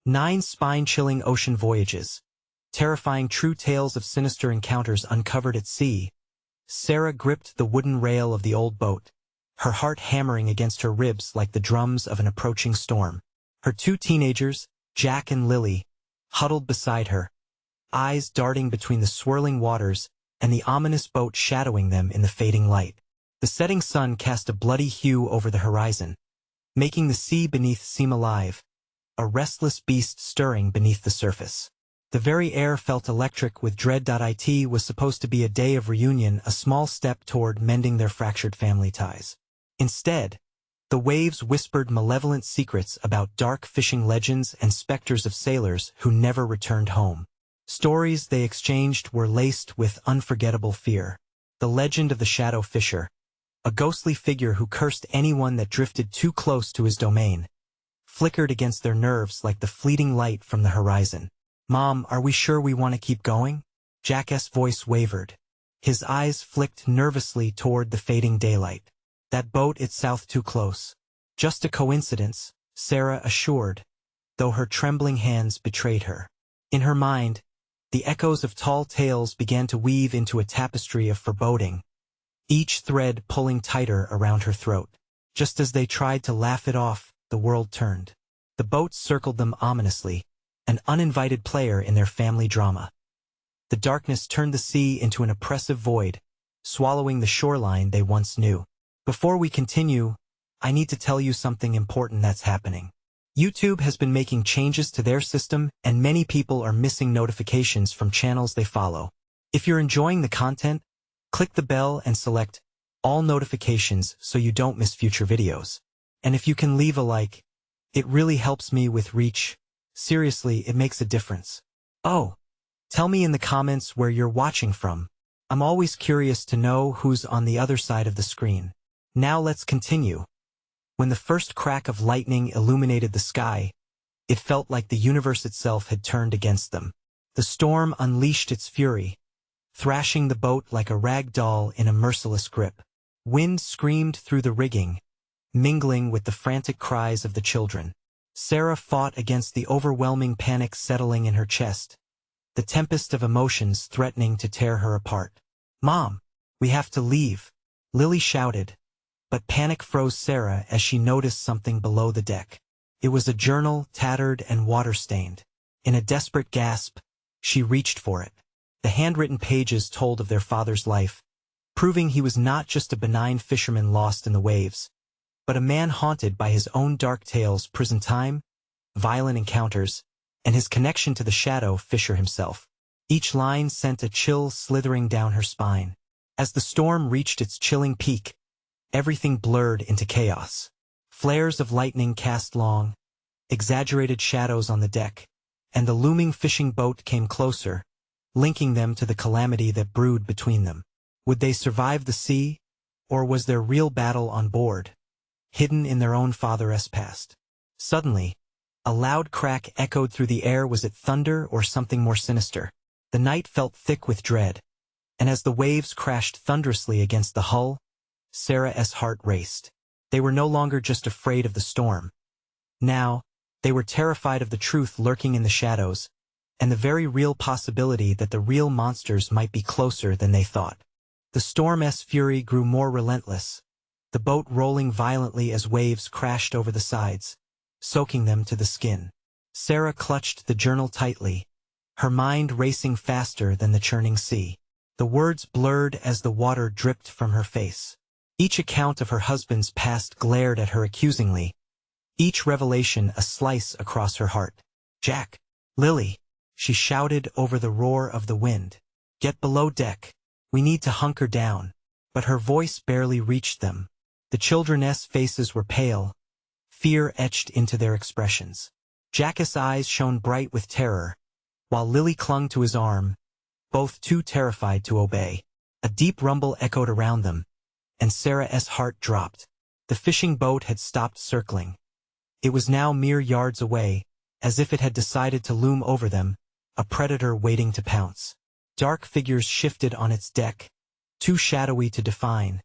9 spine-chilling ocean voyages. Terrifying true tales of sinister encounters uncovered at sea. Sarah gripped the wooden rail of the old boat, her heart hammering against her ribs like the drums of an approaching storm. Her 2 teenagers, Jack and Lily, huddled beside her, eyes darting between the swirling waters and the ominous boat shadowing them in the fading light. The setting sun cast a bloody hue over the horizon, making the sea beneath seem alive, a restless beast stirring beneath the surface. The very air felt electric with dread. It was supposed to be a day of reunion, a small step toward mending their fractured family ties. Instead, the waves whispered malevolent secrets about dark fishing legends and specters of sailors who never returned home. Stories they exchanged were laced with unforgettable fear. The legend of the Shadow Fisher, a ghostly figure who cursed anyone that drifted too close to his domain, flickered against their nerves like the fleeting light from the horizon. "Mom, are we sure we want to keep going?" Jack's voice wavered. His eyes flicked nervously toward the fading daylight. "That boat, it's south too close." "Just a coincidence," Sarah assured, though her trembling hands betrayed her. In her mind, the echoes of tall tales began to weave into a tapestry of foreboding, each thread pulling tighter around her throat. Just as they tried to laugh it off, the world turned. The boat circled them ominously, an uninvited player in their family drama. The darkness turned the sea into an oppressive void, swallowing the shoreline they once knew. Before we continue, I need to tell you something important that's happening. YouTube has been making changes to their system, and many people are missing notifications from channels they follow. If you're enjoying the content, click the bell and select all notifications so you don't miss future videos. And if you can leave a like, it really helps me with reach. Seriously, it makes a difference. Oh, tell me in the comments where you're watching from. I'm always curious to know who's on the other side of the screen. Now let's continue. When the first crack of lightning illuminated the sky, it felt like the universe itself had turned against them. The storm unleashed its fury, thrashing the boat like a rag doll in a merciless grip. Wind screamed through the rigging, mingling with the frantic cries of the children. Sarah fought against the overwhelming panic settling in her chest, the tempest of emotions threatening to tear her apart. "Mom, we have to leave," Lily shouted, but panic froze Sarah as she noticed something below the deck. It was a journal, tattered and water-stained. In a desperate gasp, she reached for it. The handwritten pages told of their father's life, proving he was not just a benign fisherman lost in the waves, but a man haunted by his own dark tales, prison time, violent encounters, and his connection to the Shadow Fisher himself. Each line sent a chill slithering down her spine. As the storm reached its chilling peak, everything blurred into chaos. Flares of lightning cast long, exaggerated shadows on the deck, and the looming fishing boat came closer, linking them to the calamity that brewed between them. Would they survive the sea, or was there real battle on board, hidden in their own father's past? Suddenly, a loud crack echoed through the air. Was it thunder or something more sinister? The night felt thick with dread, and as the waves crashed thunderously against the hull, Sarah's heart raced. They were no longer just afraid of the storm. Now, they were terrified of the truth lurking in the shadows, and the very real possibility that the real monsters might be closer than they thought. The storm's fury grew more relentless, the boat rolling violently as waves crashed over the sides, soaking them to the skin. Sarah clutched the journal tightly, her mind racing faster than the churning sea. The words blurred as the water dripped from her face. Each account of her husband's past glared at her accusingly, each revelation a slice across her heart. "Jack, Lily," she shouted over the roar of the wind. "Get below deck. We need to hunker down." But her voice barely reached them. The children's faces were pale, fear etched into their expressions. Jack's eyes shone bright with terror, while Lily clung to his arm, both too terrified to obey. A deep rumble echoed around them, and Sarah's heart dropped. The fishing boat had stopped circling. It was now mere yards away, as if it had decided to loom over them, a predator waiting to pounce. Dark figures shifted on its deck, too shadowy to define,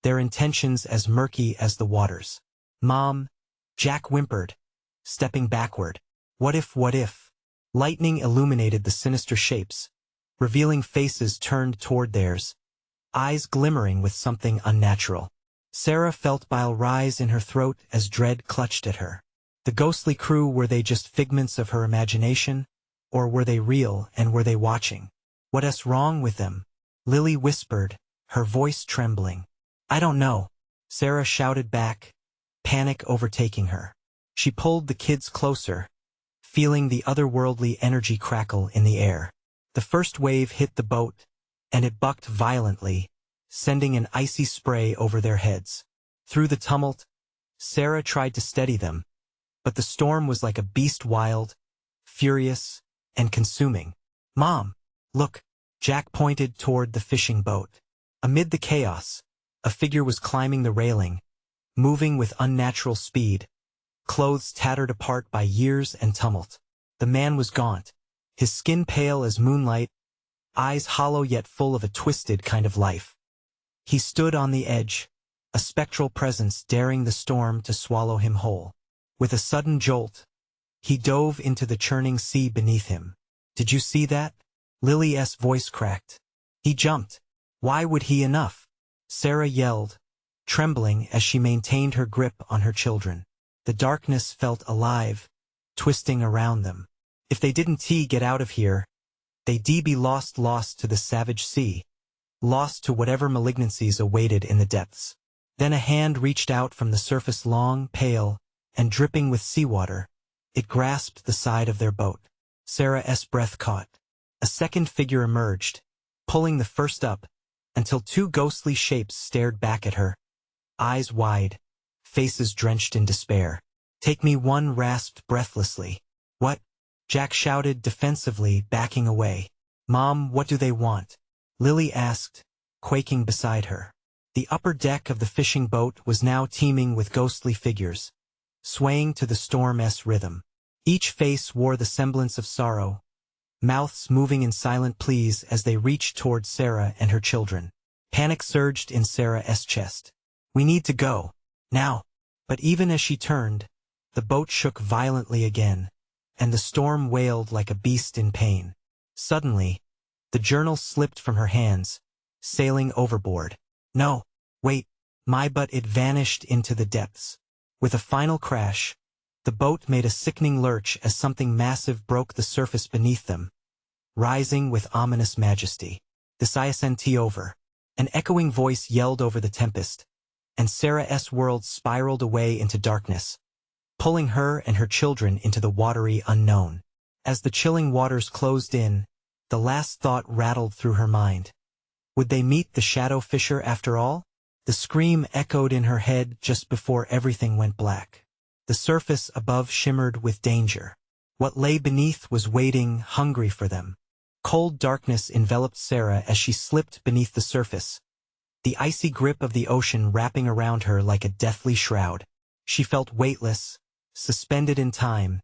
their intentions as murky as the waters. "Mom," Jack whimpered, stepping backward. What if, what if? Lightning illuminated the sinister shapes, revealing faces turned toward theirs, eyes glimmering with something unnatural. Sarah felt bile rise in her throat as dread clutched at her. The ghostly crew, were they just figments of her imagination, or were they real, and were they watching? What's wrong with them? Lily whispered, her voice trembling. I don't know, Sarah shouted back, panic overtaking her. She pulled the kids closer, feeling the otherworldly energy crackle in the air. The first wave hit the boat, and it bucked violently, sending an icy spray over their heads. Through the tumult, Sarah tried to steady them, but the storm was like a beast, wild, furious, and consuming. Mom, look, Jack pointed toward the fishing boat. Amid the chaos, a figure was climbing the railing, moving with unnatural speed, clothes tattered apart by years and tumult. The man was gaunt, his skin pale as moonlight, eyes hollow yet full of a twisted kind of life. He stood on the edge, a spectral presence daring the storm to swallow him whole. With a sudden jolt, he dove into the churning sea beneath him. Did you see that? Lily's voice cracked. He jumped. Why would he? Enough, Sarah yelled, trembling as she maintained her grip on her children. The darkness felt alive, twisting around them. If they didn't get out of here, they'd be lost to the savage sea, lost to whatever malignancies awaited in the depths. Then a hand reached out from the surface, long, pale, and dripping with seawater. It grasped the side of their boat. Sarah's breath caught. A second figure emerged, pulling the first up, until two ghostly shapes stared back at her, eyes wide, faces drenched in despair. Take me, one rasped breathlessly. What? Jack shouted defensively, backing away. Mom, what do they want? Lily asked, quaking beside her. The upper deck of the fishing boat was now teeming with ghostly figures, swaying to the storm's rhythm. Each face wore the semblance of sorrow, mouths moving in silent pleas as they reached toward Sarah and her children. Panic surged in Sarah's chest. We need to go, now. But even as she turned, the boat shook violently again, and the storm wailed like a beast in pain. Suddenly, the journal slipped from her hands, sailing overboard. No, wait, but it vanished into the depths. With a final crash, the boat made a sickening lurch as something massive broke the surface beneath them, rising with ominous majesty. Disappearances over. An echoing voice yelled over the tempest, and Sarah's world spiraled away into darkness, pulling her and her children into the watery unknown. As the chilling waters closed in, the last thought rattled through her mind. Would they meet the shadow fisher after all? The scream echoed in her head just before everything went black. The surface above shimmered with danger. What lay beneath was waiting, hungry for them. Cold darkness enveloped Sarah as she slipped beneath the surface, the icy grip of the ocean wrapping around her like a deathly shroud. She felt weightless, suspended in time,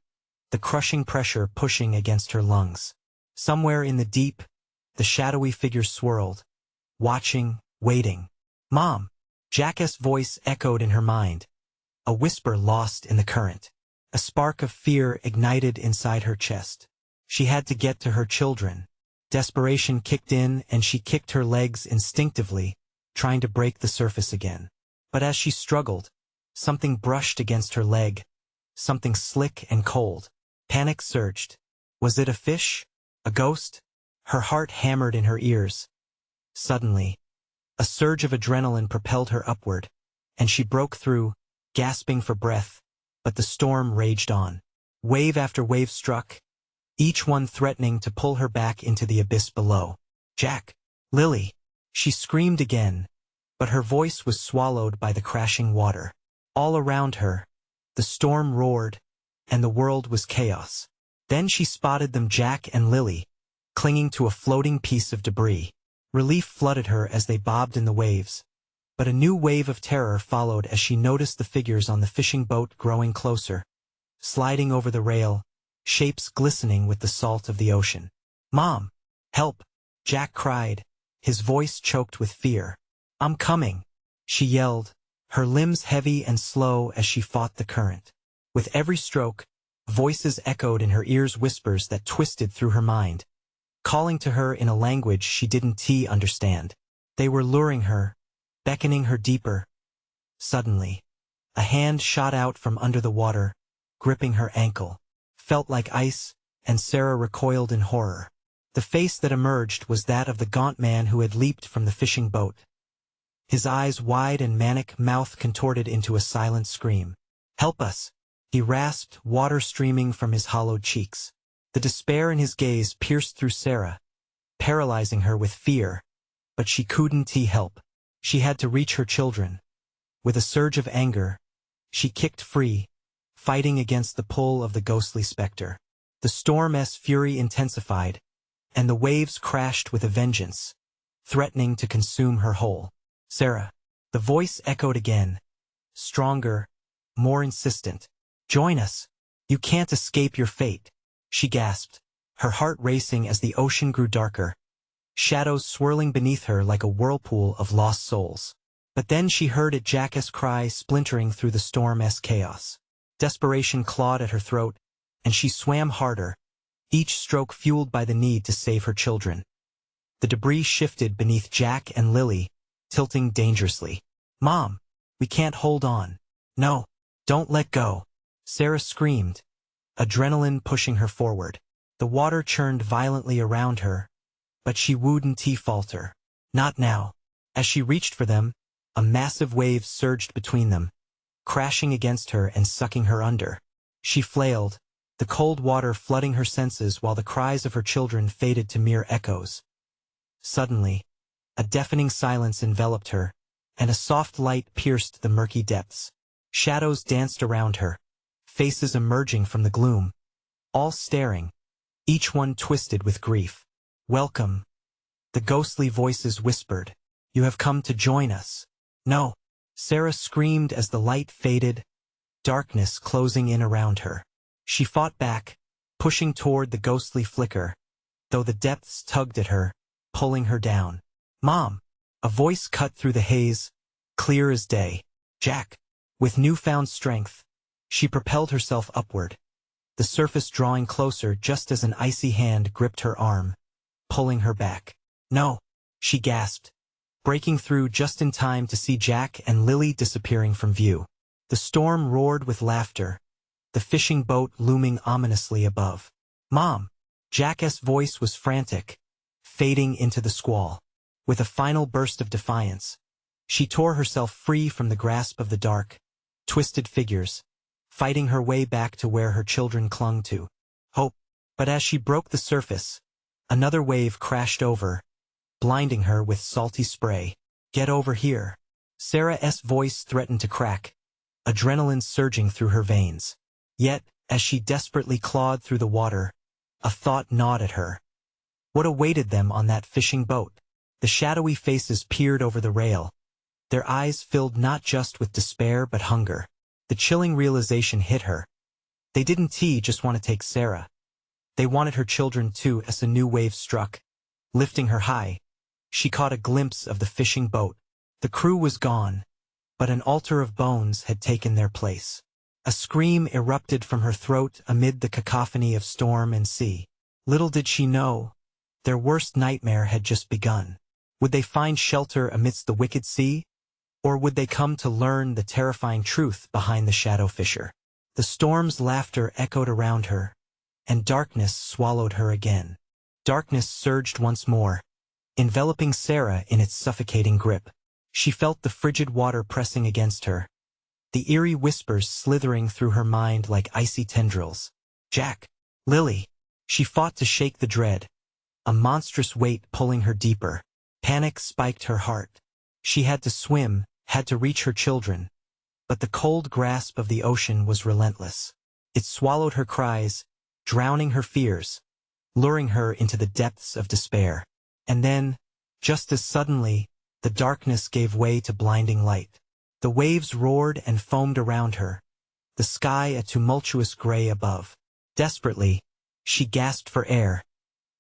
the crushing pressure pushing against her lungs. Somewhere in the deep, the shadowy figure swirled, watching, waiting. Mom! Jack's voice echoed in her mind, a whisper lost in the current. A spark of fear ignited inside her chest. She had to get to her children. Desperation kicked in and she kicked her legs instinctively, trying to break the surface again. But as she struggled, something brushed against her leg, something slick and cold. Panic surged. Was it a fish? A ghost? Her heart hammered in her ears. Suddenly, a surge of adrenaline propelled her upward, and she broke through, gasping for breath, but the storm raged on. Wave after wave struck, each one threatening to pull her back into the abyss below. Jack! Lily! She screamed again, but her voice was swallowed by the crashing water. All around her, the storm roared, and the world was chaos. Then she spotted them, Jack and Lily, clinging to a floating piece of debris. Relief flooded her as they bobbed in the waves, but a new wave of terror followed as she noticed the figures on the fishing boat growing closer, sliding over the rail, shapes glistening with the salt of the ocean. Mom! Help! Jack cried, his voice choked with fear. I'm coming! She yelled, her limbs heavy and slow as she fought the current. With every stroke, Voices echoed in her ears, whispers that twisted through her mind, calling to her in a language she didn't understand. They were luring her, beckoning her deeper. Suddenly, a hand shot out from under the water, gripping her ankle. Felt like ice, and Sarah recoiled in horror. The face that emerged was that of the gaunt man who had leaped from the fishing boat. His eyes wide and manic, mouth contorted into a silent scream. "Help us!" he rasped, water streaming from his hollowed cheeks. The despair in his gaze pierced through Sarah, paralyzing her with fear, but she couldn't help. She had to reach her children. With a surge of anger, she kicked free, fighting against the pull of the ghostly specter. The storm's fury intensified, and the waves crashed with a vengeance, threatening to consume her whole. "Sarah," the voice echoed again, stronger, more insistent. "Join us. You can't escape your fate," she gasped, her heart racing as the ocean grew darker, shadows swirling beneath her like a whirlpool of lost souls. But then she heard a jackass cry splintering through the storm's chaos. Desperation clawed at her throat, and she swam harder, each stroke fueled by the need to save her children. The debris shifted beneath Jack and Lily, tilting dangerously. "Mom, we can't hold on. No, don't let go," Sarah screamed, adrenaline pushing her forward. The water churned violently around her, but she wouldn't falter. Not now. As she reached for them, a massive wave surged between them, crashing against her and sucking her under. She flailed, the cold water flooding her senses while the cries of her children faded to mere echoes. Suddenly, a deafening silence enveloped her, and a soft light pierced the murky depths. Shadows danced around her, faces emerging from the gloom, all staring, each one twisted with grief. "Welcome," the ghostly voices whispered. "You have come to join us." "No," Sarah screamed as the light faded, darkness closing in around her. She fought back, pushing toward the ghostly flicker, though the depths tugged at her, pulling her down. "Mom!" A voice cut through the haze, clear as day. "Jack!" With newfound strength, she propelled herself upward, the surface drawing closer just as an icy hand gripped her arm, pulling her back. "No!" she gasped, breaking through just in time to see Jack and Lily disappearing from view. The storm roared with laughter, the fishing boat looming ominously above. "Mom!" Jack's voice was frantic, fading into the squall. With a final burst of defiance, she tore herself free from the grasp of the dark, twisted figures, fighting her way back to where her children clung to. Hope. But as she broke the surface, another wave crashed over, blinding her with salty spray. "Get over here." Sarah's voice threatened to crack, adrenaline surging through her veins. Yet, as she desperately clawed through the water, a thought gnawed at her. What awaited them on that fishing boat? The shadowy faces peered over the rail, their eyes filled not just with despair but hunger. The chilling realization hit her. They didn't just want to take Sarah. They wanted her children too. As a new wave struck, lifting her high, she caught a glimpse of the fishing boat. The crew was gone, but an altar of bones had taken their place. A scream erupted from her throat amid the cacophony of storm and sea. Little did she know, their worst nightmare had just begun. Would they find shelter amidst the wicked sea? Or would they come to learn the terrifying truth behind the shadow fisher? The storm's laughter echoed around her, and darkness swallowed her again. Darkness surged once more, enveloping Sarah in its suffocating grip. She felt the frigid water pressing against her, the eerie whispers slithering through her mind like icy tendrils. "Jack! Lily!" She fought to shake the dread, a monstrous weight pulling her deeper. Panic spiked her heart. She had to swim, had to reach her children. But the cold grasp of the ocean was relentless. It swallowed her cries, drowning her fears, luring her into the depths of despair. And then, just as suddenly, the darkness gave way to blinding light. The waves roared and foamed around her, the sky a tumultuous gray above. Desperately, she gasped for air,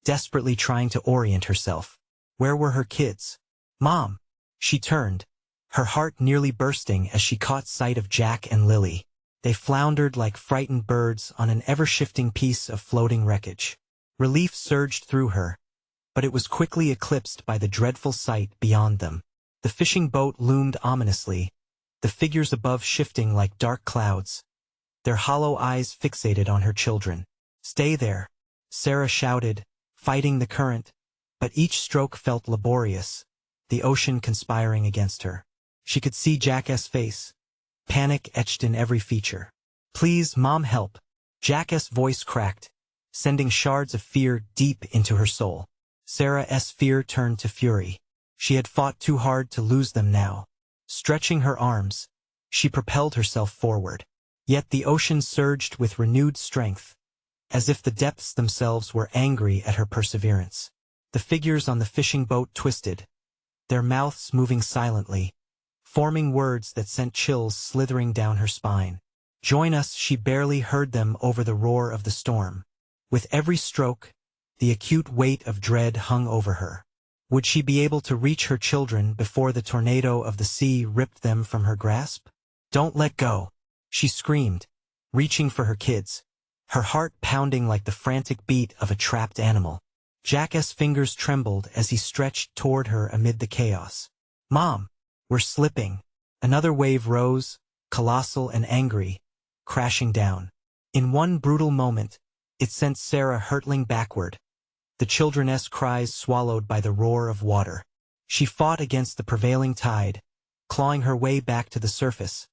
desperately trying to orient herself. Where were her kids? "Mom!" She turned, her heart nearly bursting as she caught sight of Jack and Lily. They floundered like frightened birds on an ever-shifting piece of floating wreckage. Relief surged through her, but it was quickly eclipsed by the dreadful sight beyond them. The fishing boat loomed ominously, the figures above shifting like dark clouds, their hollow eyes fixated on her children. "Stay there," Sarah shouted, fighting the current, but each stroke felt laborious, the ocean conspiring against her. She could see Jack's face, panic etched in every feature. "Please, Mom, help." Jack's voice cracked, sending shards of fear deep into her soul. Sarah's fear turned to fury. She had fought too hard to lose them now. Stretching her arms, she propelled herself forward. Yet the ocean surged with renewed strength, as if the depths themselves were angry at her perseverance. The figures on the fishing boat twisted, their mouths moving silently, forming words that sent chills slithering down her spine. "Join us," she barely heard them over the roar of the storm. With every stroke, the acute weight of dread hung over her. Would she be able to reach her children before the tornado of the sea ripped them from her grasp? "Don't let go," she screamed, reaching for her kids, her heart pounding like the frantic beat of a trapped animal. Jack's fingers trembled as he stretched toward her amid the chaos. "Mom, we're slipping." Another wave rose, colossal and angry, crashing down. In one brutal moment, it sent Sarah hurtling backward, the children's cries swallowed by the roar of water. She fought against the prevailing tide, clawing her way back to the surface,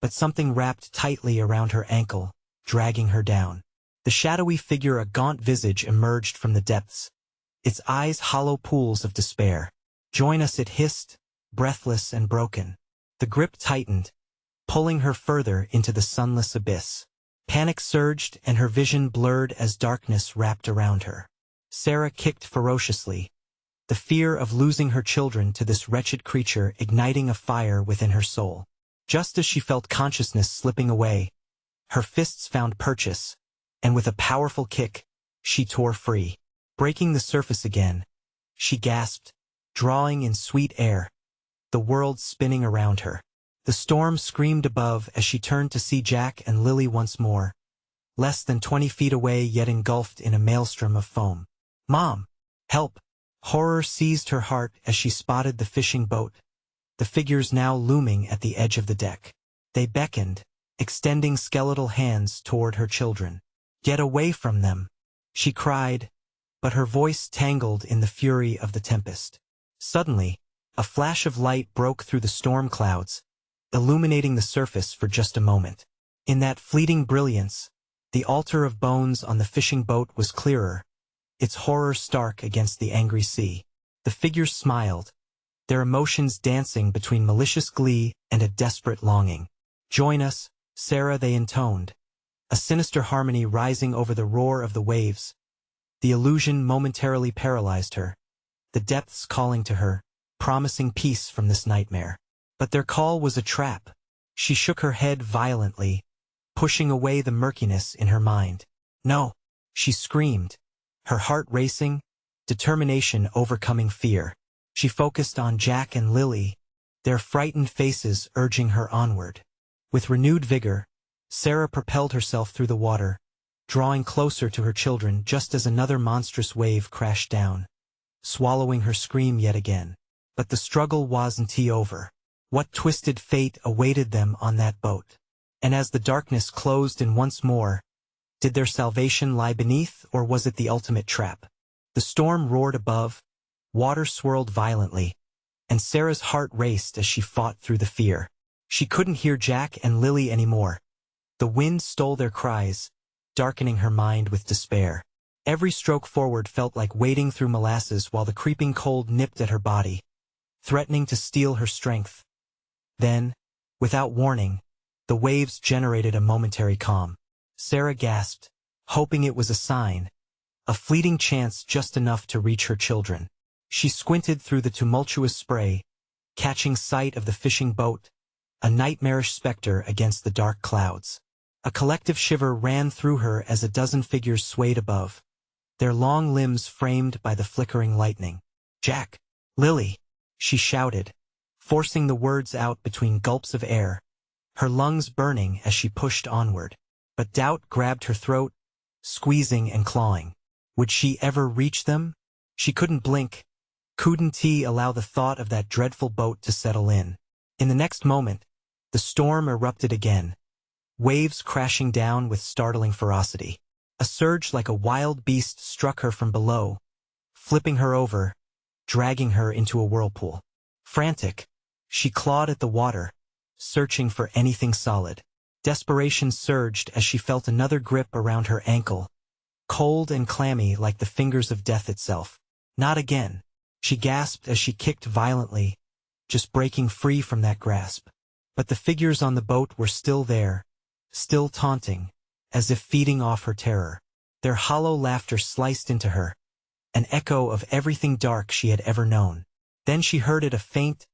but something wrapped tightly around her ankle, dragging her down. The shadowy figure, a gaunt visage, emerged from the depths, its eyes hollow pools of despair. "Join us," it hissed, breathless and broken. The grip tightened, pulling her further into the sunless abyss. Panic surged and her vision blurred as darkness wrapped around her. Sarah kicked ferociously, the fear of losing her children to this wretched creature igniting a fire within her soul. Just as she felt consciousness slipping away, her fists found purchase, and with a powerful kick, she tore free. Breaking the surface again, she gasped, drawing in sweet air, the world spinning around her. The storm screamed above as she turned to see Jack and Lily once more, less than 20 feet away yet engulfed in a maelstrom of foam. "Mom, help!" Horror seized her heart as she spotted the fishing boat, the figures now looming at the edge of the deck. They beckoned, extending skeletal hands toward her children. "Get away from them!" she cried, but her voice tangled in the fury of the tempest. Suddenly, a flash of light broke through the storm clouds, illuminating the surface for just a moment. In that fleeting brilliance, the altar of bones on the fishing boat was clearer, its horror stark against the angry sea. The figures smiled, their emotions dancing between malicious glee and a desperate longing. "Join us, Sarah," they intoned, a sinister harmony rising over the roar of the waves. The illusion momentarily paralyzed her, the depths calling to her, promising peace from this nightmare. But their call was a trap. She shook her head violently, pushing away the murkiness in her mind. "No!" she screamed, her heart racing, determination overcoming fear. She focused on Jack and Lily, their frightened faces urging her onward. With renewed vigor, Sarah propelled herself through the water, drawing closer to her children just as another monstrous wave crashed down, swallowing her scream yet again. But the struggle wasn't over. What twisted fate awaited them on that boat? And as the darkness closed in once more, did their salvation lie beneath, or was it the ultimate trap? The storm roared above, water swirled violently, and Sarah's heart raced as she fought through the fear. She couldn't hear Jack and Lily anymore. The wind stole their cries, darkening her mind with despair. Every stroke forward felt like wading through molasses while the creeping cold nipped at her body, threatening to steal her strength. Then, without warning, the waves generated a momentary calm. Sarah gasped, hoping it was a sign, a fleeting chance just enough to reach her children. She squinted through the tumultuous spray, catching sight of the fishing boat, a nightmarish specter against the dark clouds. A collective shiver ran through her as a dozen figures swayed above, their long limbs framed by the flickering lightning. "Jack! Lily!" she shouted, forcing the words out between gulps of air, her lungs burning as she pushed onward. But doubt grabbed her throat, squeezing and clawing. Would she ever reach them? She couldn't blink. Couldn't he allow the thought of that dreadful boat to settle in? In the next moment, the storm erupted again, waves crashing down with startling ferocity. A surge like a wild beast struck her from below, flipping her over, dragging her into a whirlpool. Frantic, she clawed at the water, searching for anything solid. Desperation surged as she felt another grip around her ankle, cold and clammy like the fingers of death itself. Not again, she gasped as she kicked violently, just breaking free from that grasp. But the figures on the boat were still there, still taunting, as if feeding off her terror. Their hollow laughter sliced into her, an echo of everything dark she had ever known. Then she heard it, a faint,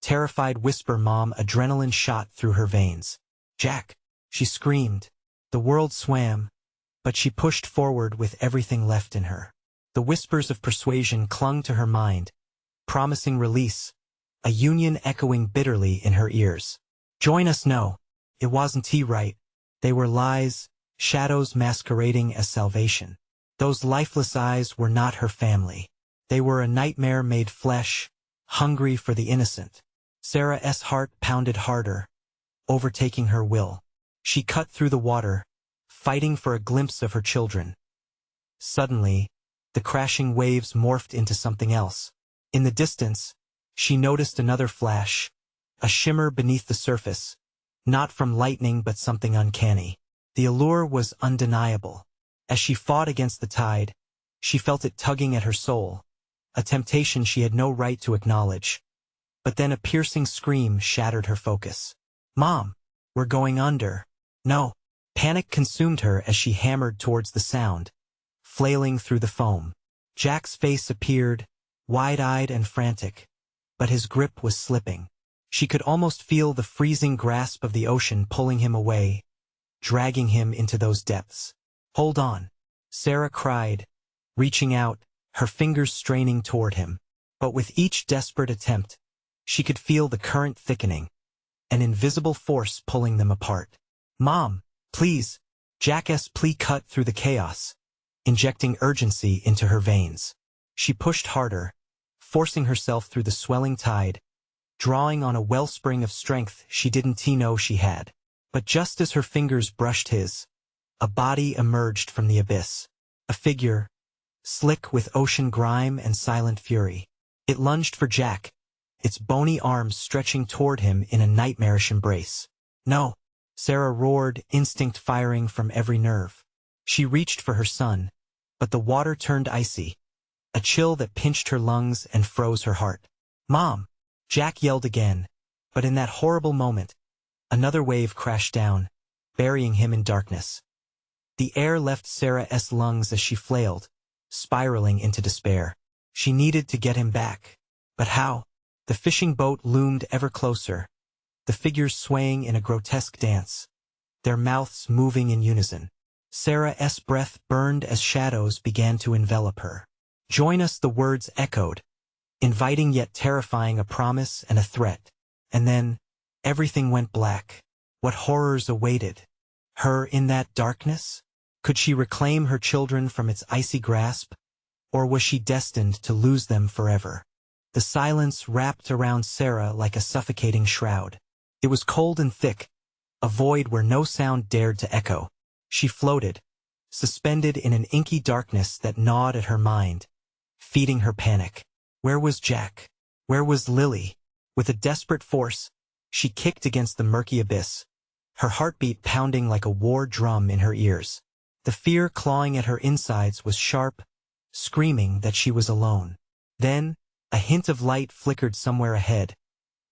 terrified whisper. Mom! Adrenaline shot through her veins. Jack! She screamed. The world swam, but she pushed forward with everything left in her. The whispers of persuasion clung to her mind, promising release, a union echoing bitterly in her ears. Join us. No, it wasn't right. They were lies, shadows masquerading as salvation. Those lifeless eyes were not her family. They were a nightmare made flesh, hungry for the innocent. Sarah's heart pounded harder, overtaking her will. She cut through the water, fighting for a glimpse of her children. Suddenly, the crashing waves morphed into something else. In the distance, she noticed another flash, a shimmer beneath the surface, not from lightning but something uncanny. The allure was undeniable. As she fought against the tide, she felt it tugging at her soul, a temptation she had no right to acknowledge. But then a piercing scream shattered her focus. Mom! We're going under. No! Panic consumed her as she hammered towards the sound, flailing through the foam. Jack's face appeared, wide-eyed and frantic, but his grip was slipping. She could almost feel the freezing grasp of the ocean pulling him away, dragging him into those depths. Hold on, Sarah cried, reaching out, her fingers straining toward him. But with each desperate attempt, she could feel the current thickening, an invisible force pulling them apart. Mom, please! Jack's plea cut through the chaos, injecting urgency into her veins. She pushed harder, forcing herself through the swelling tide, drawing on a wellspring of strength she didn't know she had. But just as her fingers brushed his, a body emerged from the abyss. A figure, slick with ocean grime and silent fury. It lunged for Jack, its bony arms stretching toward him in a nightmarish embrace. No! Sarah roared, instinct firing from every nerve. She reached for her son, but the water turned icy, a chill that pinched her lungs and froze her heart. Mom! Jack yelled again, but in that horrible moment, another wave crashed down, burying him in darkness. The air left Sarah's lungs as she flailed, spiraling into despair. She needed to get him back. But how? The fishing boat loomed ever closer, the figures swaying in a grotesque dance, their mouths moving in unison. Sarah's breath burned as shadows began to envelop her. Join us, the words echoed, inviting yet terrifying, a promise and a threat. And then, everything went black. What horrors awaited her in that darkness? Could she reclaim her children from its icy grasp, or was she destined to lose them forever? The silence wrapped around Sarah like a suffocating shroud. It was cold and thick, a void where no sound dared to echo. She floated, suspended in an inky darkness that gnawed at her mind, feeding her panic. Where was Jack? Where was Lily? With a desperate force, she kicked against the murky abyss, her heartbeat pounding like a war drum in her ears. The fear clawing at her insides was sharp, screaming that she was alone. Then, a hint of light flickered somewhere ahead,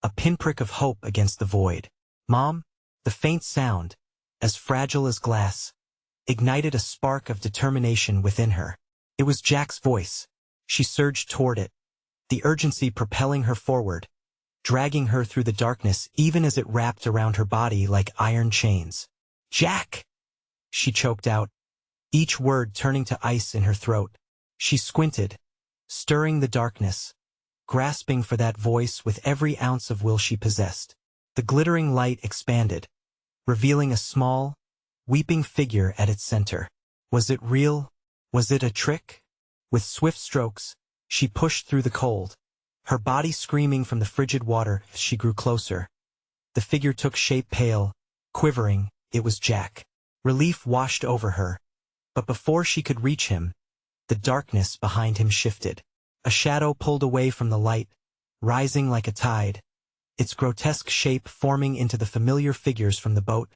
a pinprick of hope against the void. Mom? The faint sound, as fragile as glass, ignited a spark of determination within her. It was Jack's voice. She surged toward it, the urgency propelling her forward, dragging her through the darkness even as it wrapped around her body like iron chains. Jack! She choked out, each word turning to ice in her throat. She squinted, stirring the darkness, grasping for that voice with every ounce of will she possessed. The glittering light expanded, revealing a small, weeping figure at its center. Was it real? Was it a trick? With swift strokes, she pushed through the cold, her body screaming from the frigid water as she grew closer. The figure took shape, pale, quivering. It was Jack. Relief washed over her, but before she could reach him, the darkness behind him shifted. A shadow pulled away from the light, rising like a tide, its grotesque shape forming into the familiar figures from the boat,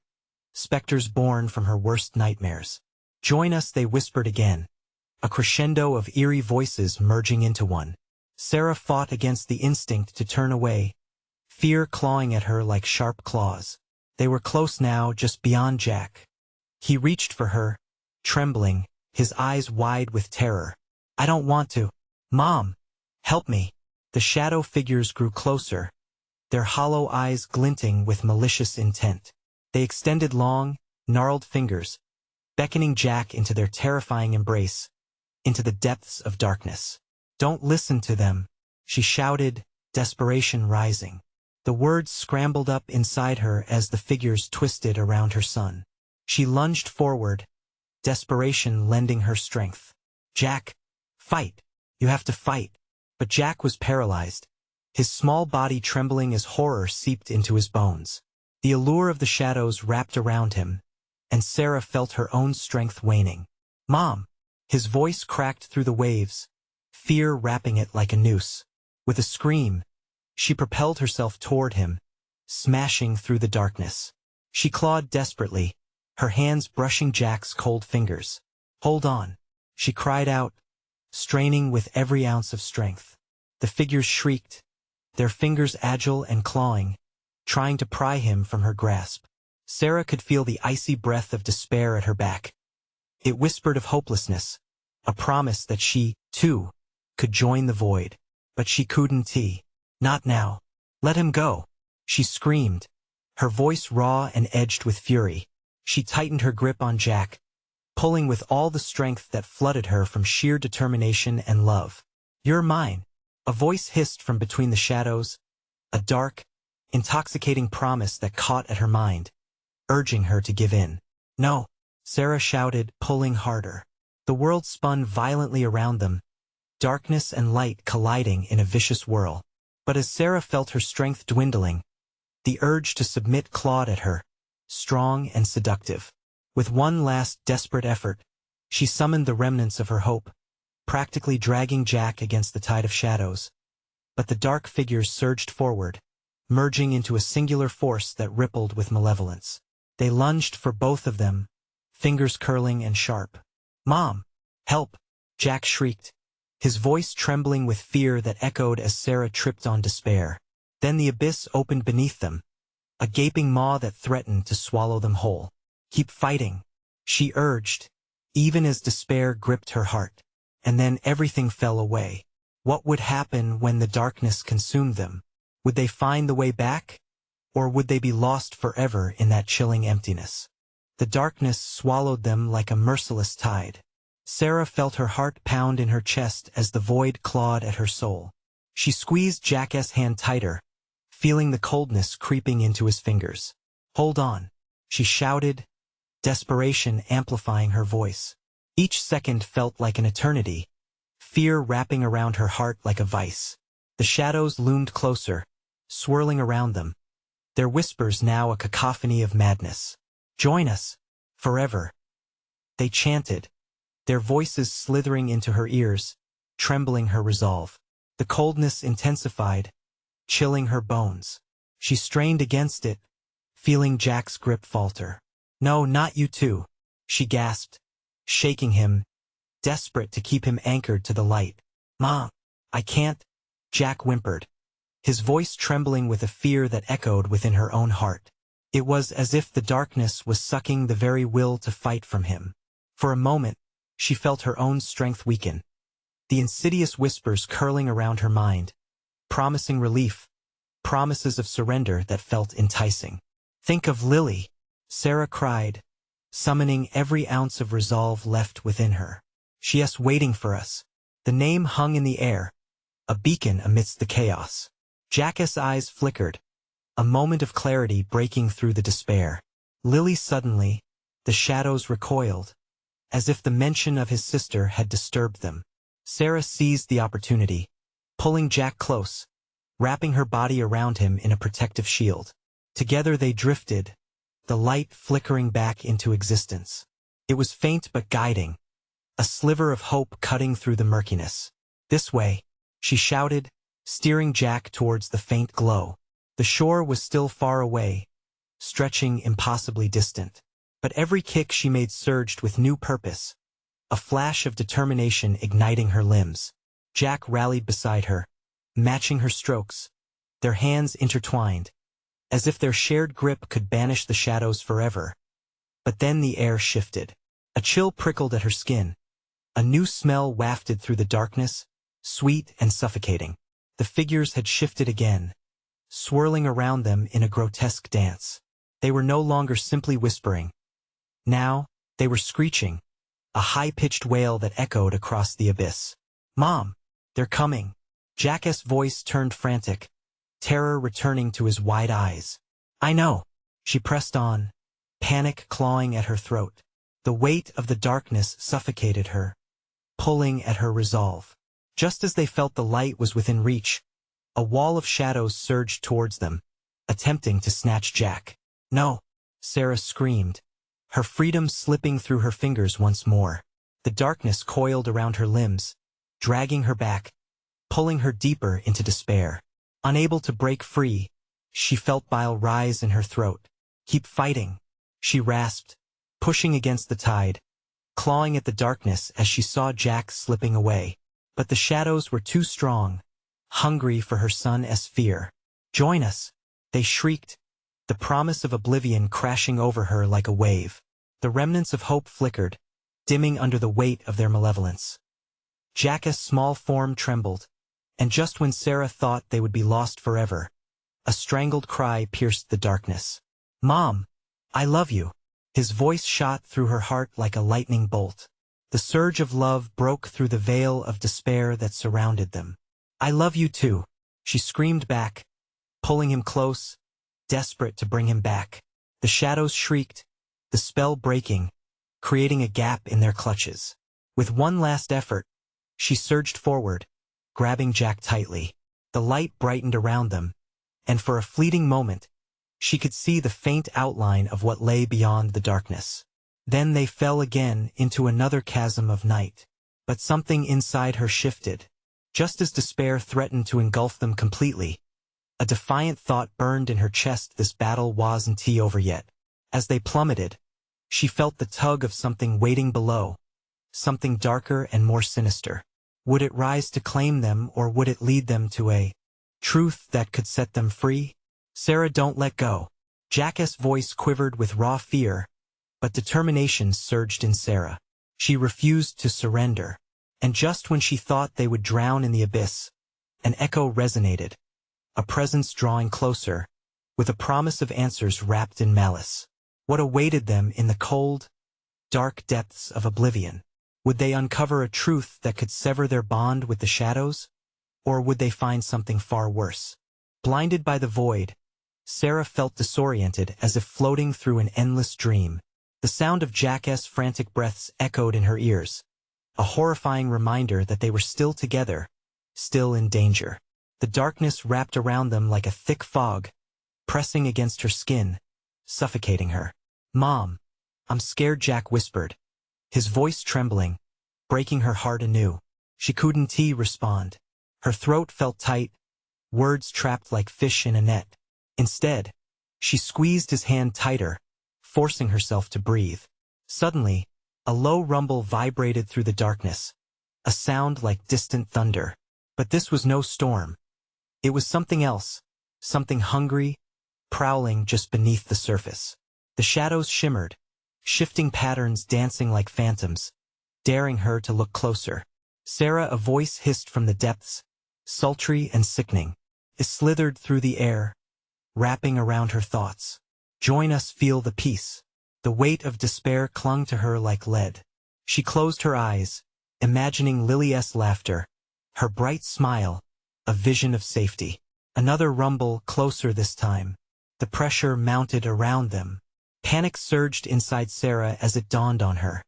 specters born from her worst nightmares. "Join us," they whispered again, a crescendo of eerie voices merging into one. Sarah fought against the instinct to turn away, fear clawing at her like sharp claws. They were close now, just beyond Jack. He reached for her, trembling, his eyes wide with terror. "I don't want to. Mom, help me." The shadow figures grew closer, their hollow eyes glinting with malicious intent. They extended long, gnarled fingers, beckoning Jack into their terrifying embrace, into the depths of darkness. "Don't listen to them," she shouted, desperation rising. The words scrambled up inside her as the figures twisted around her son. She lunged forward, desperation lending her strength. "Jack, fight. You have to fight." But Jack was paralyzed, his small body trembling as horror seeped into his bones. The allure of the shadows wrapped around him, and Sarah felt her own strength waning. "Mom!" His voice cracked through the waves, fear wrapping it like a noose. With a scream, she propelled herself toward him, smashing through the darkness. She clawed desperately, her hands brushing Jack's cold fingers. "Hold on," she cried out, straining with every ounce of strength. The figures shrieked, their fingers agile and clawing, trying to pry him from her grasp. Sarah could feel the icy breath of despair at her back. It whispered of hopelessness, a promise that she, too, could join the void. But she couldn't. "Not now. Let him go," she screamed, her voice raw and edged with fury. She tightened her grip on Jack, pulling with all the strength that flooded her from sheer determination and love. "You're mine," a voice hissed from between the shadows, a dark, intoxicating promise that caught at her mind, urging her to give in. "No," Sarah shouted, pulling harder. The world spun violently around them, darkness and light colliding in a vicious whirl. But as Sarah felt her strength dwindling, the urge to submit clawed at her, strong and seductive. With one last desperate effort, she summoned the remnants of her hope, practically dragging Jack against the tide of shadows. But the dark figures surged forward, merging into a singular force that rippled with malevolence. They lunged for both of them, fingers curling and sharp. "Mom! Help!" Jack shrieked, his voice trembling with fear that echoed as Sarah tripped on despair. Then the abyss opened beneath them, a gaping maw that threatened to swallow them whole. "Keep fighting," she urged, even as despair gripped her heart. And then everything fell away. What would happen when the darkness consumed them? Would they find the way back? Or would they be lost forever in that chilling emptiness? The darkness swallowed them like a merciless tide. Sarah felt her heart pound in her chest as the void clawed at her soul. She squeezed Jack's hand tighter, feeling the coldness creeping into his fingers. "Hold on," she shouted, desperation amplifying her voice. Each second felt like an eternity, fear wrapping around her heart like a vice. The shadows loomed closer, swirling around them, their whispers now a cacophony of madness. "Join us, forever," they chanted, their voices slithering into her ears, trembling her resolve. The coldness intensified, chilling her bones. She strained against it, feeling Jack's grip falter. "No, not you too," she gasped, shaking him, desperate to keep him anchored to the light. "Mom, I can't," Jack whimpered, his voice trembling with a fear that echoed within her own heart. It was as if the darkness was sucking the very will to fight from him. For a moment, she felt her own strength weaken, the insidious whispers curling around her mind, promising relief, promises of surrender that felt enticing. "Think of Lily," Sarah cried, summoning every ounce of resolve left within her. "She is waiting for us." The name hung in the air, a beacon amidst the chaos. Jack's eyes flickered, a moment of clarity breaking through the despair. Lily suddenly, the shadows recoiled, as if the mention of his sister had disturbed them. Sarah seized the opportunity, pulling Jack close, wrapping her body around him in a protective shield. Together they drifted, the light flickering back into existence. It was faint but guiding, a sliver of hope cutting through the murkiness. "This way," she shouted, steering Jack towards the faint glow. The shore was still far away, stretching impossibly distant. But every kick she made surged with new purpose, a flash of determination igniting her limbs. Jack rallied beside her, matching her strokes, their hands intertwined, as if their shared grip could banish the shadows forever. But then the air shifted. A chill prickled at her skin. A new smell wafted through the darkness, sweet and suffocating. The figures had shifted again, swirling around them in a grotesque dance. They were no longer simply whispering. Now, they were screeching, a high-pitched wail that echoed across the abyss. "Mom, they're coming." Jack's voice turned frantic, terror returning to his wide eyes. "I know." She pressed on, panic clawing at her throat. The weight of the darkness suffocated her, pulling at her resolve. Just as they felt the light was within reach, a wall of shadows surged towards them, attempting to snatch Jack. "No!" Sarah screamed, her freedom slipping through her fingers once more. The darkness coiled around her limbs, dragging her back, pulling her deeper into despair. Unable to break free, she felt bile rise in her throat. "Keep fighting," she rasped, pushing against the tide, clawing at the darkness as she saw Jack slipping away. But the shadows were too strong, hungry for her son's fear. "Join us," they shrieked, the promise of oblivion crashing over her like a wave. The remnants of hope flickered, dimming under the weight of their malevolence. Jack's small form trembled, and just when Sarah thought they would be lost forever, a strangled cry pierced the darkness. "Mom, I love you." His voice shot through her heart like a lightning bolt. The surge of love broke through the veil of despair that surrounded them. "I love you too," she screamed back, pulling him close, desperate to bring him back. The shadows shrieked, the spell breaking, creating a gap in their clutches. With one last effort, she surged forward, grabbing Jack tightly. The light brightened around them, and for a fleeting moment, she could see the faint outline of what lay beyond the darkness. Then they fell again into another chasm of night. But something inside her shifted. Just as despair threatened to engulf them completely, a defiant thought burned in her chest. This battle wasn't over yet. As they plummeted, she felt the tug of something waiting below, something darker and more sinister. Would it rise to claim them, or would it lead them to a truth that could set them free? "Sarah, don't let go." Jack's voice quivered with raw fear, but determination surged in Sarah. She refused to surrender. And just when she thought they would drown in the abyss, an echo resonated, a presence drawing closer, with a promise of answers wrapped in malice. What awaited them in the cold, dark depths of oblivion? Would they uncover a truth that could sever their bond with the shadows? Or would they find something far worse? Blinded by the void, Sarah felt disoriented, as if floating through an endless dream. The sound of Jack's frantic breaths echoed in her ears, a horrifying reminder that they were still together, still in danger. The darkness wrapped around them like a thick fog, pressing against her skin, suffocating her. "Mom, I'm scared," Jack whispered, his voice trembling, breaking her heart anew. She couldn't respond. Her throat felt tight, words trapped like fish in a net. Instead, she squeezed his hand tighter, forcing herself to breathe. Suddenly, a low rumble vibrated through the darkness, a sound like distant thunder. But this was no storm. It was something else, something hungry, prowling just beneath the surface. The shadows shimmered, shifting patterns dancing like phantoms, daring her to look closer. "Sarah," a voice hissed from the depths, sultry and sickening. It slithered through the air, wrapping around her thoughts. "Join us, feel the peace." The weight of despair clung to her like lead. She closed her eyes, imagining Lily's laughter, her bright smile, a vision of safety. Another rumble, closer this time. The pressure mounted around them, Panic surged inside Sarah as it dawned on her.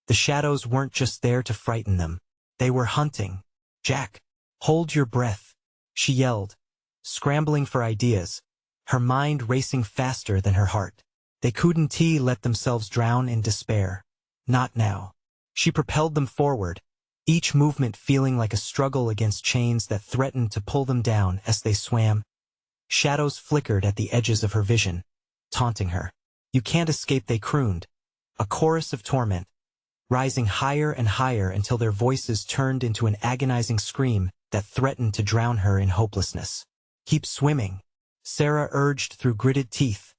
The shadows weren't just there to frighten them. They were hunting. "Jack, hold your breath," she yelled, scrambling for ideas, her mind racing faster than her heart. They couldn't let themselves drown in despair. Not now. She propelled them forward, each movement feeling like a struggle against chains that threatened to pull them down as they swam. Shadows flickered at the edges of her vision, taunting her. "You can't escape," they crooned, a chorus of torment, rising higher and higher until their voices turned into an agonizing scream that threatened to drown her in hopelessness. "Keep swimming," Sarah urged through gritted teeth,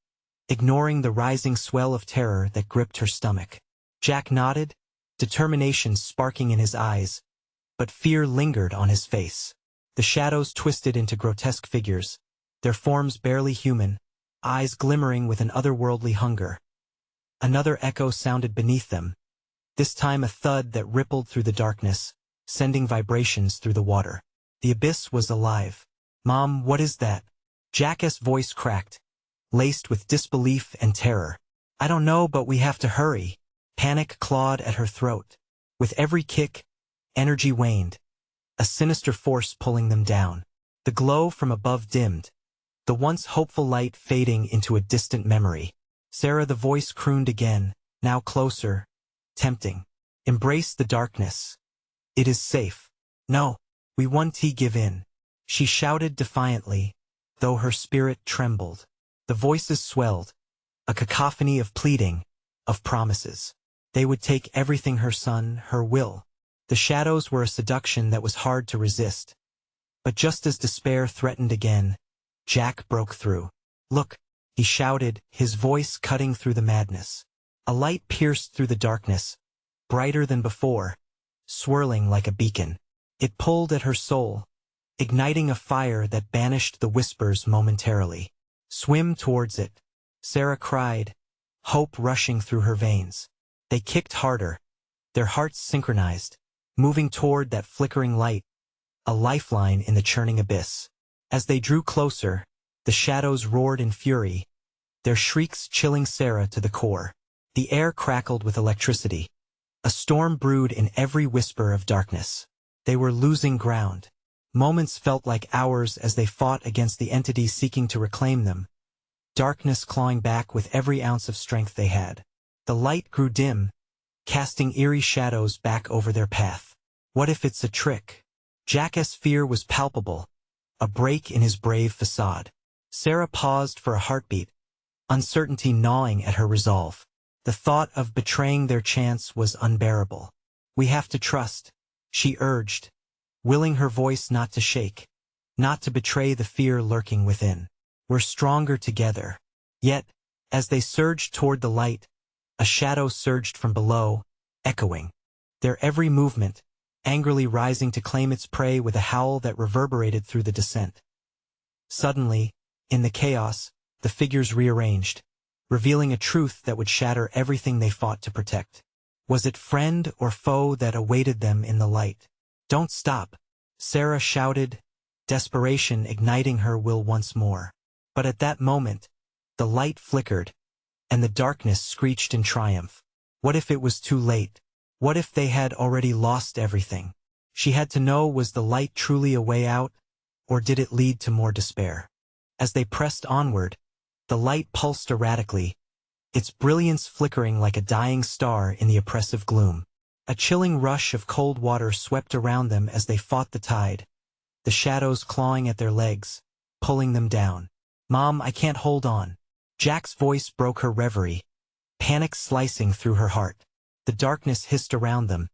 ignoring the rising swell of terror that gripped her stomach. Jack nodded, determination sparking in his eyes, but fear lingered on his face. The shadows twisted into grotesque figures, their forms barely human, eyes glimmering with an otherworldly hunger. Another echo sounded beneath them, this time a thud that rippled through the darkness, sending vibrations through the water. The abyss was alive. "Mom, what is that?" Jack's voice cracked, laced with disbelief and terror. "I don't know, but we have to hurry." Panic clawed at her throat. With every kick, energy waned, a sinister force pulling them down. The glow from above dimmed, the once hopeful light fading into a distant memory. Sarah, the voice crooned again, now closer, tempting. "Embrace the darkness. It is safe." "No, we won't give in," she shouted defiantly, though her spirit trembled. The voices swelled, a cacophony of pleading, of promises. They would take everything, her son, her will. The shadows were a seduction that was hard to resist. But just as despair threatened again, Jack broke through. "Look," he shouted, his voice cutting through the madness. A light pierced through the darkness, brighter than before, swirling like a beacon. It pulled at her soul, igniting a fire that banished the whispers momentarily. "Swim towards it," Sarah cried, hope rushing through her veins. They kicked harder, their hearts synchronized, moving toward that flickering light, a lifeline in the churning abyss. As they drew closer, the shadows roared in fury, their shrieks chilling Sarah to the core. The air crackled with electricity. A storm brewed in every whisper of darkness. They were losing ground. Moments felt like hours as they fought against the entity seeking to reclaim them, darkness clawing back with every ounce of strength they had. The light grew dim, casting eerie shadows back over their path. What if it's a trick? Jack's fear was palpable, a break in his brave facade. Sarah paused for a heartbeat, uncertainty gnawing at her resolve. The thought of betraying their chance was unbearable. "We have to trust," she urged, willing her voice not to shake, not to betray the fear lurking within. "We're stronger together." Yet, as they surged toward the light, a shadow surged from below, echoing. Their every movement, angrily rising to claim its prey with a howl that reverberated through the descent. Suddenly, in the chaos, the figures rearranged, revealing a truth that would shatter everything they fought to protect. Was it friend or foe that awaited them in the light? "Don't stop," Sarah shouted, desperation igniting her will once more. But at that moment, the light flickered, and the darkness screeched in triumph. What if it was too late? What if they had already lost everything? She had to know, was the light truly a way out, or did it lead to more despair? As they pressed onward, the light pulsed erratically, its brilliance flickering like a dying star in the oppressive gloom. A chilling rush of cold water swept around them as they fought the tide, the shadows clawing at their legs, pulling them down. "Mom, I can't hold on." Jack's voice broke her reverie, panic slicing through her heart. The darkness hissed around them,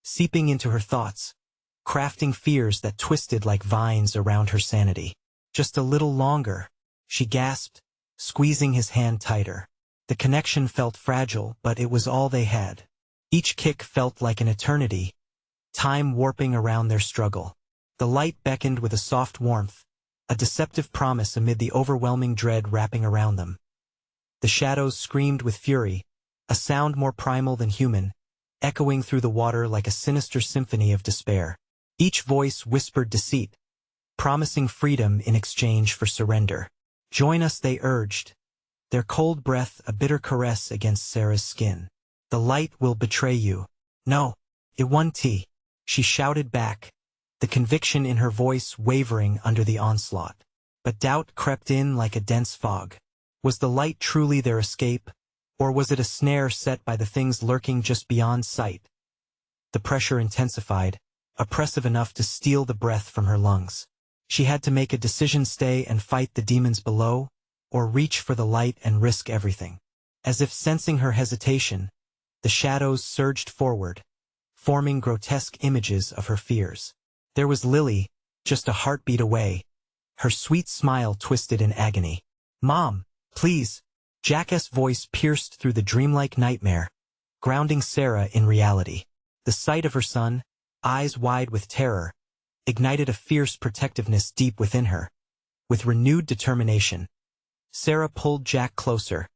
seeping into her thoughts, crafting fears that twisted like vines around her sanity. "Just a little longer," she gasped, squeezing his hand tighter. The connection felt fragile, but it was all they had. Each kick felt like an eternity, time warping around their struggle. The light beckoned with a soft warmth, a deceptive promise amid the overwhelming dread wrapping around them. The shadows screamed with fury, a sound more primal than human, echoing through the water like a sinister symphony of despair. Each voice whispered deceit, promising freedom in exchange for surrender. "Join us," they urged, their cold breath a bitter caress against Sarah's skin. The light will betray you. No, it won't. She shouted back, the conviction in her voice wavering under the onslaught. But doubt crept in like a dense fog. Was the light truly their escape, or was it a snare set by the things lurking just beyond sight? The pressure intensified, oppressive enough to steal the breath from her lungs. She had to make a decision: stay and fight the demons below, or reach for the light and risk everything. As if sensing her hesitation, the shadows surged forward, forming grotesque images of her fears. There was Lily, just a heartbeat away, her sweet smile twisted in agony. "Mom, please." Jack's voice pierced through the dreamlike nightmare, grounding Sarah in reality. The sight of her son, eyes wide with terror, ignited a fierce protectiveness deep within her. With renewed determination, Sarah pulled Jack closer,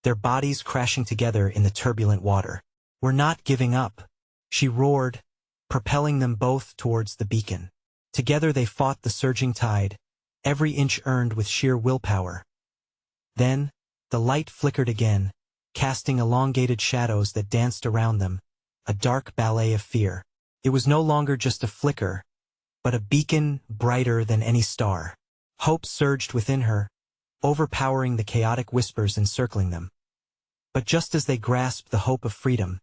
their bodies crashing together in the turbulent water. "We're not giving up," she roared, propelling them both towards the beacon. Together they fought the surging tide, every inch earned with sheer willpower. Then, the light flickered again, casting elongated shadows that danced around them, a dark ballet of fear. It was no longer just a flicker, but a beacon brighter than any star. Hope surged within her, overpowering the chaotic whispers encircling them. But just as they grasped the hope of freedom,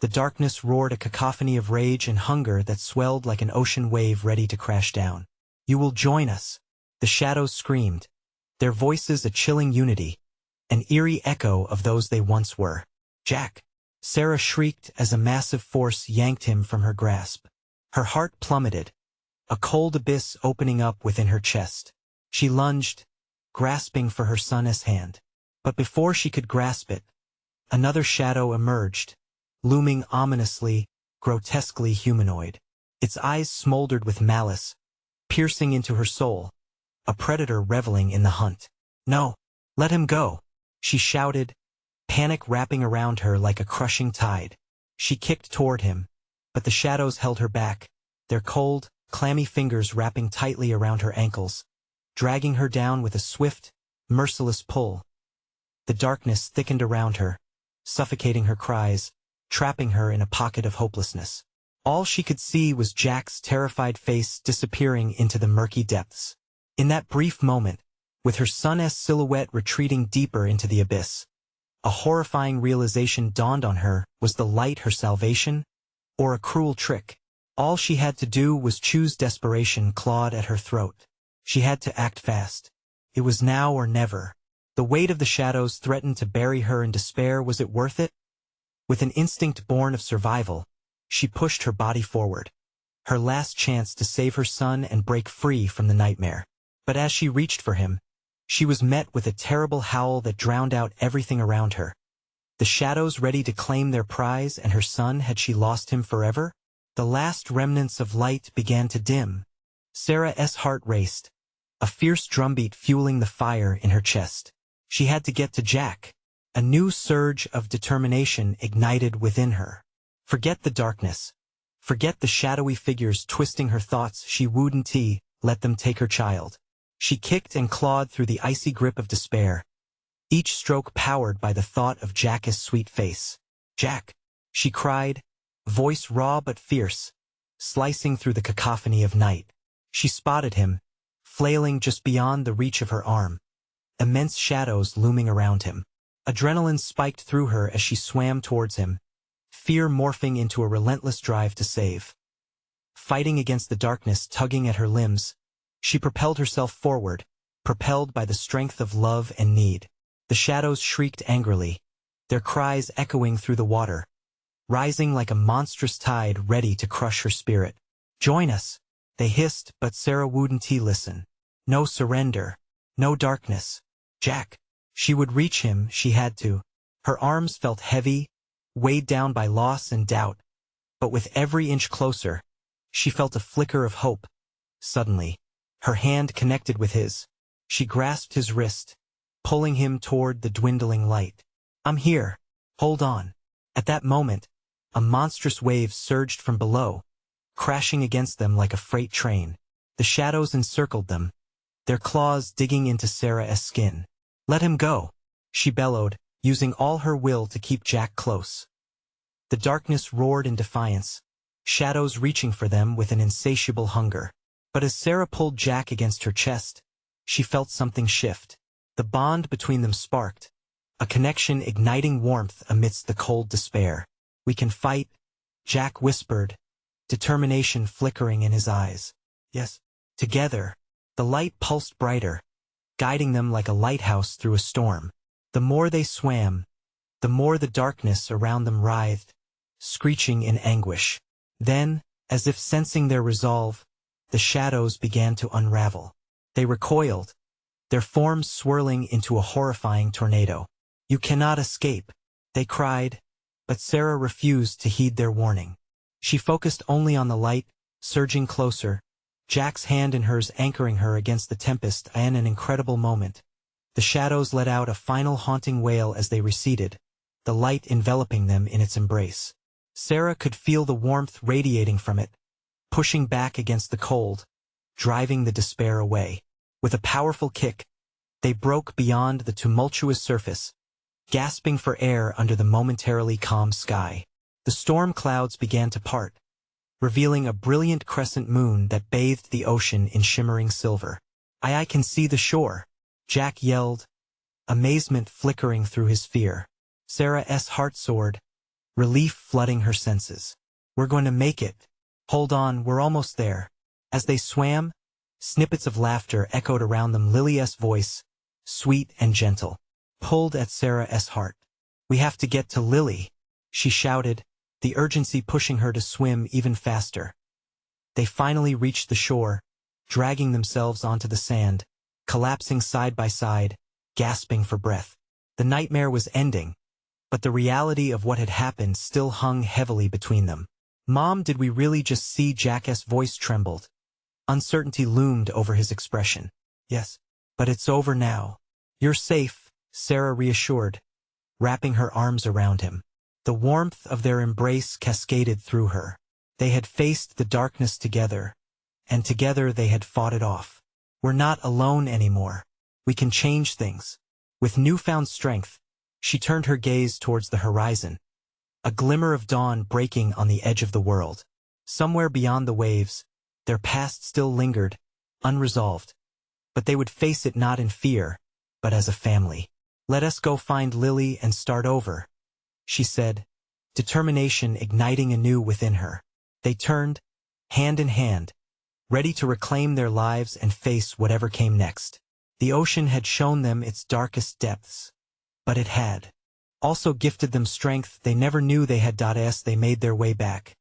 the darkness roared a cacophony of rage and hunger that swelled like an ocean wave ready to crash down. "You will join us," the shadows screamed, their voices a chilling unity, an eerie echo of those they once were. "Jack!" Sarah shrieked as a massive force yanked him from her grasp. Her heart plummeted, a cold abyss opening up within her chest. She lunged, grasping for her son's hand. But before she could grasp it, another shadow emerged, looming ominously, grotesquely humanoid. Its eyes smoldered with malice, piercing into her soul, a predator reveling in the hunt. "No, let him go," she shouted, panic wrapping around her like a crushing tide. She kicked toward him, but the shadows held her back, their cold, clammy fingers wrapping tightly around her ankles, dragging her down with a swift, merciless pull. The darkness thickened around her, suffocating her cries, trapping her in a pocket of hopelessness. All she could see was Jack's terrified face disappearing into the murky depths. In that brief moment, with her son's silhouette retreating deeper into the abyss, a horrifying realization dawned on her: was the light her salvation, or a cruel trick? All she had to do was choose. Desperation clawed at her throat. She had to act fast. It was now or never. The weight of the shadows threatened to bury her in despair. Was it worth it? With an instinct born of survival, she pushed her body forward, her last chance to save her son and break free from the nightmare. But as she reached for him, she was met with a terrible howl that drowned out everything around her. The shadows ready to claim their prize, and her son, had she lost him forever? The last remnants of light began to dim. Sarah's heart raced, a fierce drumbeat fueling the fire in her chest. She had to get to Jack. A new surge of determination ignited within her. Forget the darkness. Forget the shadowy figures twisting her thoughts. She wouldn't let them take her child. She kicked and clawed through the icy grip of despair, each stroke powered by the thought of Jack's sweet face. "Jack!" she cried, voice raw but fierce, slicing through the cacophony of night. She spotted him, flailing just beyond the reach of her arm, immense shadows looming around him. Adrenaline spiked through her as she swam towards him, fear morphing into a relentless drive to save. Fighting against the darkness tugging at her limbs, she propelled herself forward, propelled by the strength of love and need. The shadows shrieked angrily, their cries echoing through the water, rising like a monstrous tide ready to crush her spirit. "Join us," they hissed, but Sarah wouldn't listen. No surrender, no darkness. Jack. She would reach him, she had to. Her arms felt heavy, weighed down by loss and doubt, but with every inch closer, she felt a flicker of hope. Suddenly, her hand connected with his. She grasped his wrist, pulling him toward the dwindling light. "I'm here. Hold on." At that moment, a monstrous wave surged from below, crashing against them like a freight train. The shadows encircled them, their claws digging into Sarah's skin. "Let him go." she bellowed, using all her will to keep Jack close. The darkness roared in defiance, shadows reaching for them with an insatiable hunger. But as Sarah pulled Jack against her chest, she felt something shift. The bond between them sparked, a connection igniting warmth amidst the cold despair. "We can fight," Jack whispered, determination flickering in his eyes. "Yes." Together, the light pulsed brighter, guiding them like a lighthouse through a storm. The more they swam, the more the darkness around them writhed, screeching in anguish. Then, as if sensing their resolve, the shadows began to unravel. They recoiled, their forms swirling into a horrifying tornado. "You cannot escape," they cried, but Sarah refused to heed their warning. She focused only on the light, surging closer, Jack's hand in hers anchoring her against the tempest. In an incredible moment, the shadows let out a final haunting wail as they receded, the light enveloping them in its embrace. Sarah could feel the warmth radiating from it, pushing back against the cold, driving the despair away. With a powerful kick, they broke beyond the tumultuous surface, gasping for air under the momentarily calm sky. The storm clouds began to part, revealing a brilliant crescent moon that bathed the ocean in shimmering silver. I can see the shore," Jack yelled, amazement flickering through his fear. Sarah's heart soared, relief flooding her senses. "We're going to make it. Hold on, we're almost there." As they swam, snippets of laughter echoed around them. Lily's voice, sweet and gentle, pulled at Sarah's heart. "We have to get to Lily," she shouted, the urgency pushing her to swim even faster. They finally reached the shore, dragging themselves onto the sand, collapsing side by side, gasping for breath. The nightmare was ending, but the reality of what had happened still hung heavily between them. "Mom, did we really just see?" Jack's voice trembled. Uncertainty loomed over his expression. "Yes, but it's over now. You're safe," Sarah reassured, wrapping her arms around him. The warmth of their embrace cascaded through her. They had faced the darkness together, and together they had fought it off. "We're not alone anymore. We can change things." With newfound strength, she turned her gaze towards the horizon, a glimmer of dawn breaking on the edge of the world. Somewhere beyond the waves, their past still lingered, unresolved. But they would face it not in fear, but as a family. "Let us go find Lily and start over," she said, determination igniting anew within her. They turned, hand in hand, ready to reclaim their lives and face whatever came next. The ocean had shown them its darkest depths, but it had also gifted them strength they never knew they had. As they made their way back,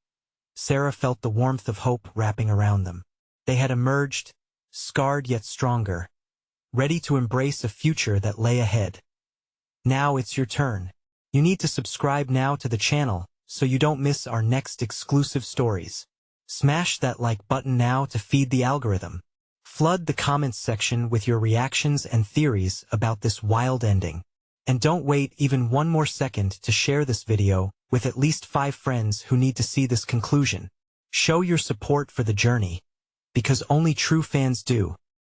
Sarah felt the warmth of hope wrapping around them. They had emerged, scarred yet stronger, ready to embrace a future that lay ahead. Now it's your turn. You need to subscribe now to the channel so you don't miss our next exclusive stories. Smash that like button now to feed the algorithm. Flood the comments section with your reactions and theories about this wild ending. And don't wait even one more second to share this video with at least 5 friends who need to see this conclusion. Show your support for the journey, because only true fans do.